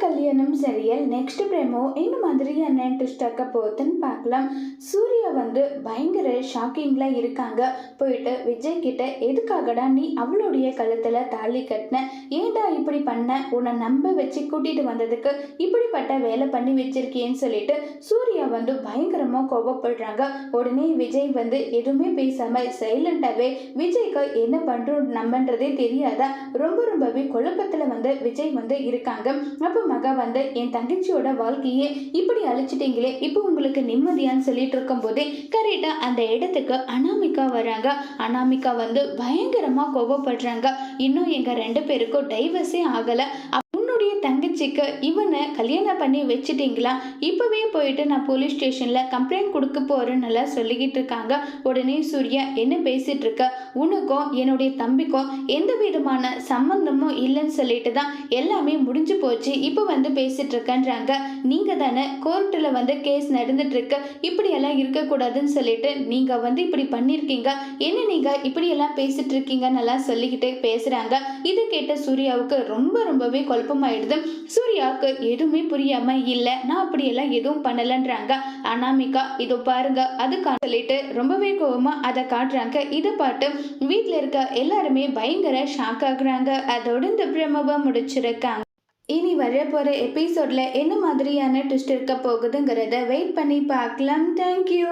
கல்யாணம் serial next பிரேமோ இந்த மாதிரியான ட்விஸ்ட் ஆக்க போகுதுன்னு பார்க்கலாம். சூர்யா பயங்கர ஷாக்கிங்ல இருக்காங்க. போயிட்டு விஜய் கிட்ட எதுக்காகடா நீ அவளுடைய கழுத்துல தாலி கட்டின, ஏன்டா இப்படி பண்ண, உன்னை நம்ப வச்சு கூட்டிட்டு வந்ததுக்கு இப்படிப்பட்ட வேலை பண்ணி வச்சிருக்கேன்னு சொல்லிட்டு சூர்யா பயங்கரமா கோபப்படுறாங்க. உடனே விஜய் எதுவுமே பேசாம சைலண்டாவே விஜய்க்கு என்ன பண்றோம் நம்மன்றதே தெரியாதா ரொம்பவே குழப்பத்துல விஜய் இருக்காங்க. அப்போ மகா என் தங்கச்சியோட வாழ்க்கையே இப்படி அழிச்சிட்டீங்களே, இப்போ உங்களுக்கு நிம்மதியான்னு சொல்லிட்டு இருக்கும் போதே கரெக்டா அந்த இடத்துக்கு அனாமிகா வராங்க. அனாமிகா பயங்கரமா கோபப்படுறாங்க. இன்னும் எங்க 2 பேருக்கும் டைவர்ஸே ஆகல, உன்னுடைய தங்கச்சிக்கு இவனை கல்யாணம் பண்ணி வச்சுட்டீங்களா, இப்பவே போயிட்டு நான் போலீஸ் ஸ்டேஷன்ல கம்ப்ளைண்ட் கொடுக்க போறேன்னு சொல்லிக்கிட்டு இருக்காங்க. உடனே சூர்யா என்ன பேசிட்டு இருக்க, உனக்கும் என்னுடைய தம்பிக்கும் எந்த விதமான சம்பந்தமும் இல்லைன்னு சொல்லிட்டு தான் எல்லாமே முடிஞ்சு போச்சு, இப்போ பேசிட்டு இருக்கன்றாங்க. நீங்க தானே கோர்ட்டில் கேஸ் நடந்துட்டு இருக்கு, இப்படியெல்லாம் இருக்கக்கூடாதுன்னு சொல்லிட்டு நீங்க இப்படி பண்ணியிருக்கீங்க, என்ன நீங்க இப்படியெல்லாம் பேசிட்டு இருக்கீங்கன்னு சொல்லிக்கிட்டு பேசுறாங்க. இது கேட்ட சூர்யாவுக்கு ரொம்பவே குழப்பமாயிடுது. சூர்யாவுக்கு எதுவுமே புரியாம இல்ல, நான் அப்படியெல்லாம் எதுவும் பண்ணலன்றாங்க. அனாமிகா இதோ பாருங்க அதுக்காக சொல்லிட்டு ரொம்பவே கோவமா அதை காட்டுறாங்க. இதை பார்த்து வீட்டில் இருக்க எல்லாருமே பயங்கர ஷாக் ஆகுறாங்க. அதோட இந்த பிரமவை முடிச்சிருக்காங்க. இனி வரப்போற எபிசோட்ல என்ன மாதிரியான ட்விஸ்ட் இருக்க போகுதுங்கிறத வெயிட் பண்ணி பார்க்கலாம். தேங்க்யூ.